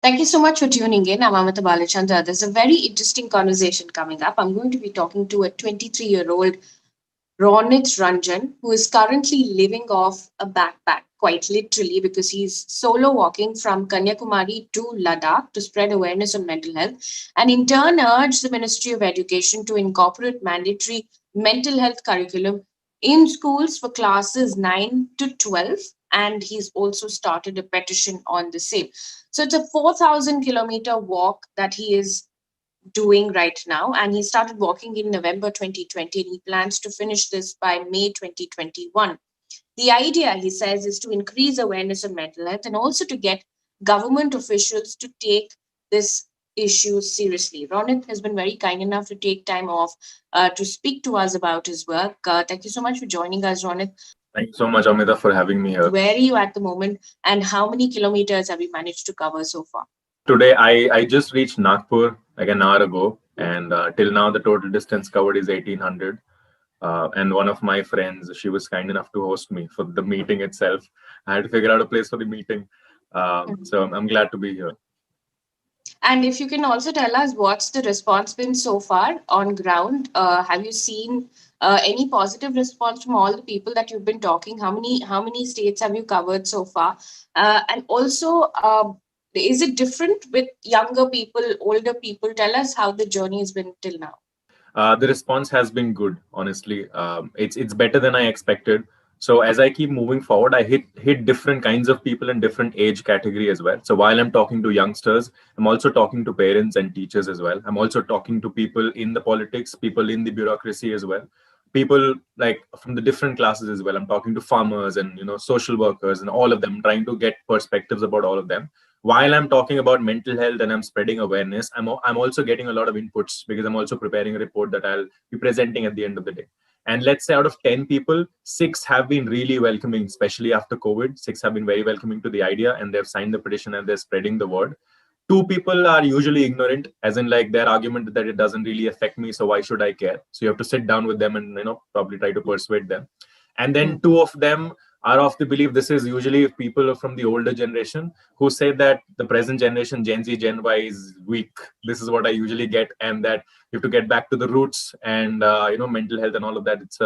Thank you so much for tuning in. I'm Amita Balachandra. There's a very interesting conversation coming up. I'm going to be talking to a 23-year-old Ronit Ranjan, who is currently living off a backpack, quite literally, because he's solo walking from Kanyakumari to Ladakh to spread awareness on mental health, and in turn urge the Ministry of Education to incorporate mandatory mental health curriculum in schools for classes 9 to 12. And he's also started a petition on the same. So it's a 4,000-kilometer walk that he is doing right now, and he started walking in November 2020, and he plans to finish this by May 2021. The idea, he says, is to increase awareness of mental health and also to get government officials to take this issue seriously. Ronit has been very kind enough to take time off to speak to us about his work. Thank you so much for joining us, Ronit. Thank you so much, Amita, for having me here. Where are you at the moment, and how many kilometers have you managed to cover so far? Today, I just reached Nagpur like an hour ago, and till now, the total distance covered is 1800. And one of my friends, she was kind enough to host me for the meeting itself. I had to figure out a place for the meeting. So I'm glad to be here. And if you can also tell us what's the response been so far on ground? Have you seen any positive response from all the people that you've been talking? How many states have you covered so far? And also, is it different with younger people, older people? Tell us how the journey has been till now. The response has been good, honestly. It's better than I expected. So as I keep moving forward, I hit different kinds of people in different age category as well. So while I'm talking to youngsters, I'm also talking to parents and teachers as well. I'm also talking to people in the politics, people in the bureaucracy as well, people like from the different classes as well. I'm talking to farmers and social workers and all of them, trying to get perspectives about all of them. While I'm talking about mental health and I'm spreading awareness, I'm also getting a lot of inputs because I'm also preparing a report that I'll be presenting at the end of the day. And let's say out of 10 people, 6 have been really welcoming, especially after COVID. 6 have been very welcoming to the idea and they've signed the petition and they're spreading the word. 2 people are usually ignorant, as in like their argument that it doesn't really affect me, so why should I care? So you have to sit down with them and probably try to persuade them. And then 2 of them are of the belief, this is usually people from the older generation who say that the present generation, Gen Z, Gen Y, is weak. This is what I usually get, and that you have to get back to the roots and mental health and all of that. It's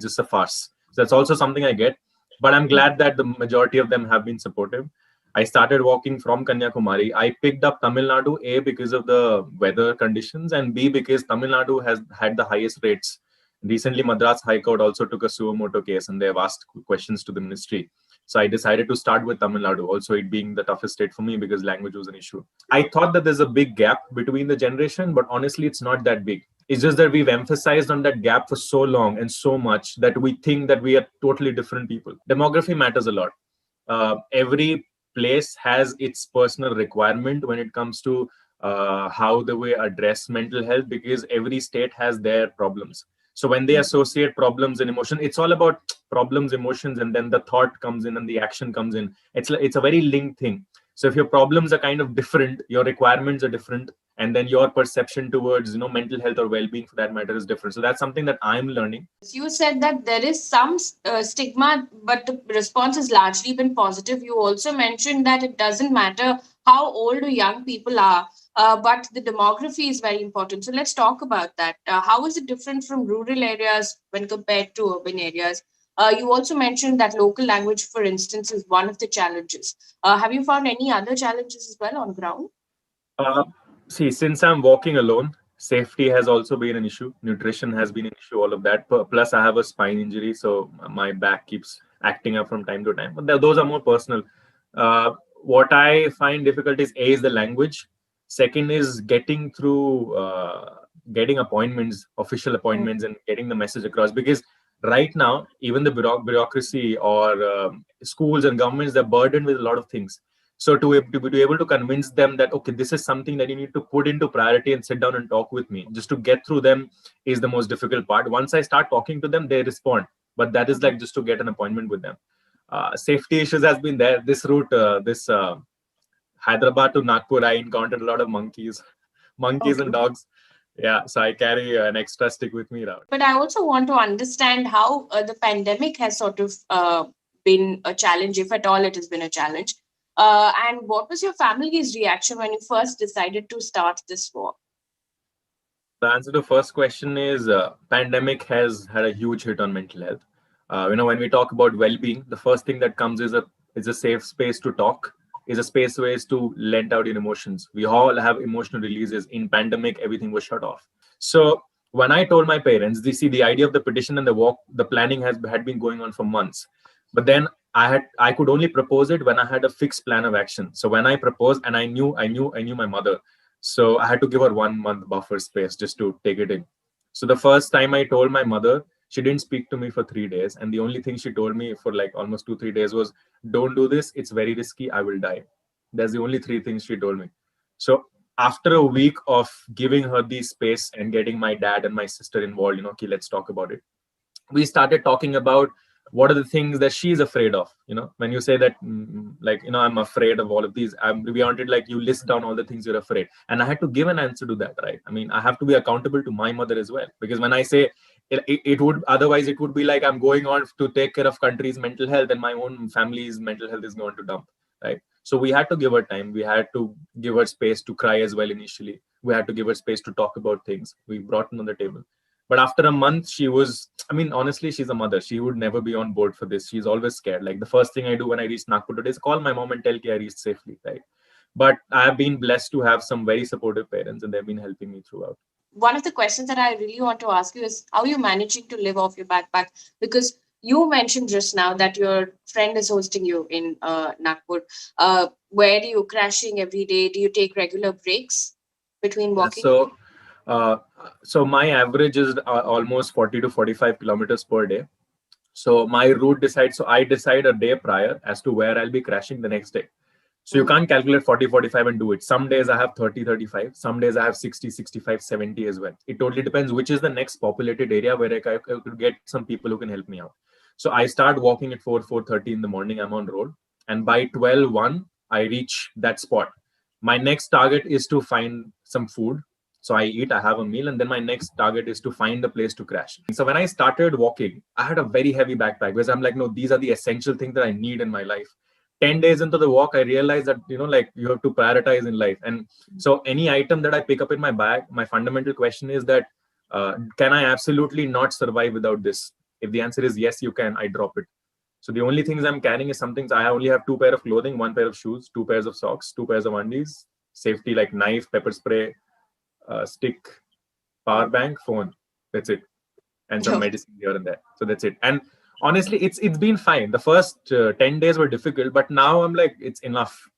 just a farce. So that's also something I get, but I'm glad that the majority of them have been supportive. I started walking from Kanyakumari. I picked up Tamil Nadu, A, because of the weather conditions, and B, because Tamil Nadu has had the highest rates. Recently, Madras High Court also took a suo motu case and they have asked questions to the ministry. So I decided to start with Tamil Nadu, also it being the toughest state for me because language was an issue. I thought that there's a big gap between the generation, but honestly, it's not that big. It's just that we've emphasized on that gap for so long and so much that we think that we are totally different people. Demography matters a lot. Every place has its personal requirement when it comes to how the way address mental health, because every state has their problems. So when they associate problems and emotion, it's all about problems, emotions, and then the thought comes in and the action comes in. It's a very linked thing. So if your problems are kind of different, your requirements are different, and then your perception towards mental health or well-being for that matter is different. So that's something that I'm learning. You said that there is some stigma, but the response has largely been positive. You also mentioned that it doesn't matter how old or young people are, but the demography is very important. So let's talk about that. How is it different from rural areas when compared to urban areas? You also mentioned that local language, for instance, is one of the challenges. Have you found any other challenges as well on ground? Uh, See, since I'm walking alone, safety has also been an issue. Nutrition has been an issue, all of that. Plus, I have a spine injury, so my back keeps acting up from time to time. But those are more personal. What I find difficult is the language. Second is getting appointments, official appointments, and getting the message across. Because right now, even the bureaucracy or schools and governments, they're burdened with a lot of things. So to be able to convince them that, okay, this is something that you need to put into priority and sit down and talk with me, just to get through them is the most difficult part. Once I start talking to them, they respond. But that is like just to get an appointment with them. Safety issues has been there. This route, this Hyderabad to Nagpur, I encountered a lot of monkeys and dogs. Yeah, so I carry an extra stick with me around. But I also want to understand how the pandemic has sort of been a challenge, if at all it has been a challenge. And what was your family's reaction when you first decided to start this walk? The answer to the first question is pandemic has had a huge hit on mental health. When we talk about well-being, the first thing that comes is a safe space to talk, is a space ways to lend out your emotions. We all have emotional releases. In pandemic, everything was shut off. So when I told my parents, they see the idea of the petition and the walk, the planning had been going on for months. But then I could only propose it when I had a fixed plan of action. So when I proposed, and I knew my mother, so I had to give her 1 month buffer space just to take it in. So the first time I told my mother, she didn't speak to me for 3 days. And the only thing she told me for like almost 2, 3 days was, don't do this. It's very risky. I will die. That's the only three things she told me. So after a week of giving her the space and getting my dad and my sister involved, okay, let's talk about it. We started talking about what are the things that she's afraid of. When you say that, I'm afraid of all of these, we wanted like you list down all the things you're afraid, and I had to give an answer to that, right? I mean, I have to be accountable to my mother as well, because when I say it would, otherwise it would be like I'm going on to take care of country's mental health and my own family's mental health is going to dump, right? So we had to give her time, we had to give her space to cry as well. Initially we had to give her space to talk about things. We brought it on the table. But after a month, she was, I mean, honestly, she's a mother. She would never be on board for this. She's always scared. Like the first thing I do when I reach Nagpur today is call my mom and tell her I reached safely, right? But I have been blessed to have some very supportive parents, and they've been helping me throughout. One of the questions that I really want to ask you is how are you managing to live off your backpack? Because you mentioned just now that your friend is hosting you in Nagpur. Where are you crashing every day? Do you take regular breaks between walking? Uh, so my average is almost 40 to 45 kilometers per day. So my route decides, so I decide a day prior as to where I'll be crashing the next day. So you can't calculate 40, 45 and do it. Some days I have 30, 35. Some days I have 60, 65, 70 as well. It totally depends which is the next populated area where I could get some people who can help me out. So I start walking at 4:30 in the morning. I'm on road. And by 12:01, I reach that spot. My next target is to find some food. So I eat, I have a meal, and then my next target is to find a place to crash. So when I started walking, I had a very heavy backpack because I'm like, no, these are the essential things that I need in my life. 10 days into the walk, I realized that, you have to prioritize in life. And so any item that I pick up in my bag, my fundamental question is that, can I absolutely not survive without this? If the answer is yes, you can, I drop it. So the only things I'm carrying is some things. I only have 2 pair of clothing, 1 pair of shoes, 2 pairs of socks, 2 pairs of undies, safety like knife, pepper spray, stick, power bank, phone. That's it. And some medicine here and there. So that's it. And honestly, it's been fine. The first 10 days were difficult, but now I'm like, it's enough.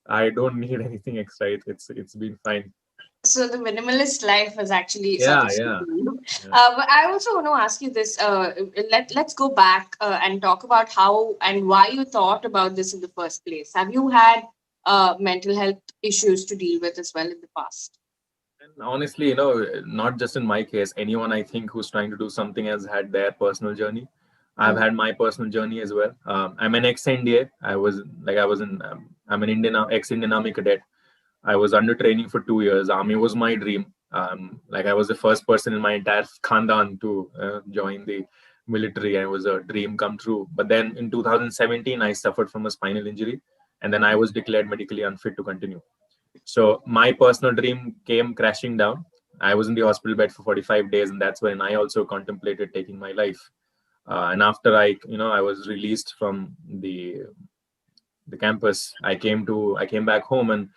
I don't need anything extra. It's been fine. So the minimalist life is actually sort Yeah, of yeah. But I also want to ask you this. Let's go back and talk about how and why you thought about this in the first place. Have you had mental health issues to deal with as well in the past? And honestly, not just in my case, anyone I think who's trying to do something has had their personal journey. I've had my personal journey as well. I'm an ex-NDA. I'm an ex-Indian Army cadet. I was under training for 2 years. Army was my dream. I was the first person in my entire khandan to join the military, and it was a dream come true. But then in 2017, I suffered from a spinal injury, and then I was declared medically unfit to continue. So my personal dream came crashing down. I was in the hospital bed for 45 days, and that's when I also contemplated taking my life. And after I was released from the campus, I came back home, and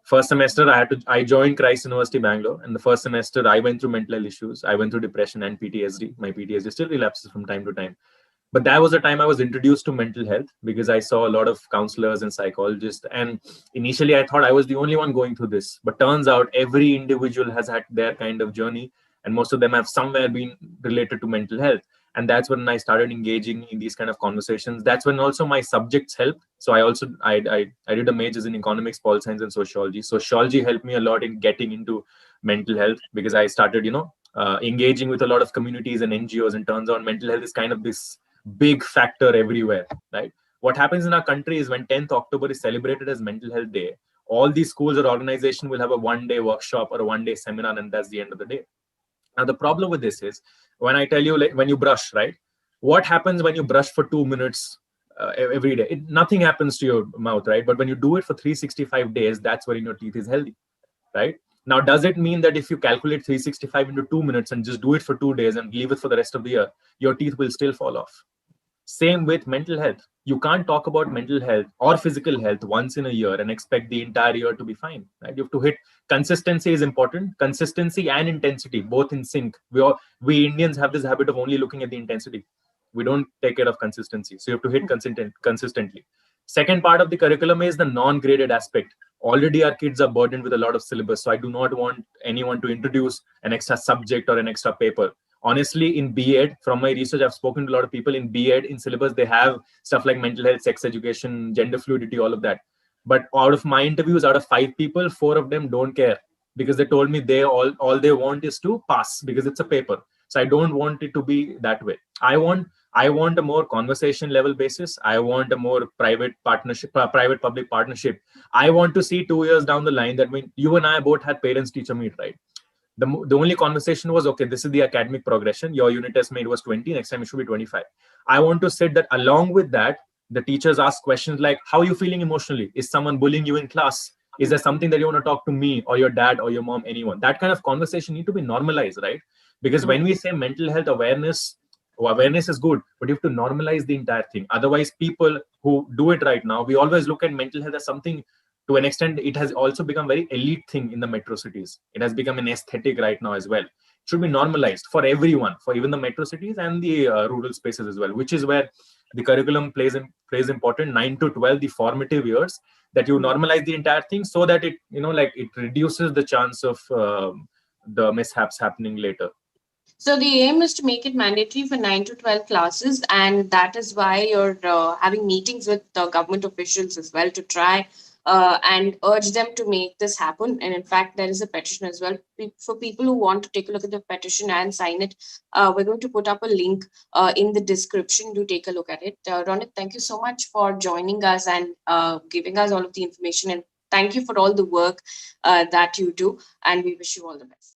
first semester I joined Christ University Bangalore, and the first semester I went through mental health issues. I went through depression and PTSD. My PTSD still relapses from time to time. But that was the time I was introduced to mental health, because I saw a lot of counselors and psychologists. And initially I thought I was the only one going through this. But turns out every individual has had their kind of journey, and most of them have somewhere been related to mental health. And that's when I started engaging in these kind of conversations. That's when also my subjects helped. So I did a majors in economics, pol science, and sociology. Sociology helped me a lot in getting into mental health, because I started, engaging with a lot of communities and NGOs. And turns out mental health is kind of this big factor everywhere, right? What happens in our country is when 10th October is celebrated as Mental Health Day, all these schools or organization will have a 1-day workshop or a 1-day seminar, and that's the end of the day. Now, the problem with this is, when I tell you, like, when you brush, right? What happens when you brush for 2 minutes? every day. Nothing happens to your mouth, right? But when you do it for 365 days, that's when your teeth is healthy, right? Now, does it mean that if you calculate 365 into 2 minutes and just do it for 2 days and leave it for the rest of the year, your teeth will still fall off? Same with mental health. You can't talk about mental health or physical health once in a year and expect the entire year to be fine, right? You have to hit consistency is important. Consistency and intensity, both in sync. We Indians have this habit of only looking at the intensity. We don't take care of consistency. So you have to hit consistently. Second part of the curriculum is the non-graded aspect. Already our kids are burdened with a lot of syllabus. So I do not want anyone to introduce an extra subject or an extra paper. Honestly, in B.Ed, from my research, I've spoken to a lot of people in B.Ed, in syllabus, they have stuff like mental health, sex education, gender fluidity, all of that. But out of my interviews, out of 5 people, 4 of them don't care, because they told me all they want is to pass because it's a paper. So I don't want it to be that way. I want a more conversation level basis. I want a more private partnership, private public partnership. I want to see 2 years down the line that when you and I both had parents teacher meet, right? The only conversation was, okay, this is the academic progression. Your unit test made was 20. Next time it should be 25. I want to say that along with that, the teachers ask questions like, how are you feeling emotionally? Is someone bullying you in class? Is there something that you want to talk to me or your dad or your mom, anyone? That kind of conversation need to be normalized, right? Because when we say mental health awareness is good, but you have to normalize the entire thing. Otherwise, people who do it right now, we always look at mental health as something, to an extent, it has also become very elite thing in the metro cities. It has become an aesthetic right now as well. It should be normalized for everyone, for even the metro cities and the rural spaces as well, which is where the curriculum plays important. 9 to 12, the formative years, that you normalize the entire thing so that it, like, it reduces the chance of the mishaps happening later. So the aim is to make it mandatory for 9 to 12 classes, and that is why you're having meetings with government officials as well to try and urge them to make this happen. And in fact, there is a petition as well. For people who want to take a look at the petition and sign it, we're going to put up a link in the description. Do take a look at it. Ronit, thank you so much for joining us and giving us all of the information. And thank you for all the work that you do. And we wish you all the best.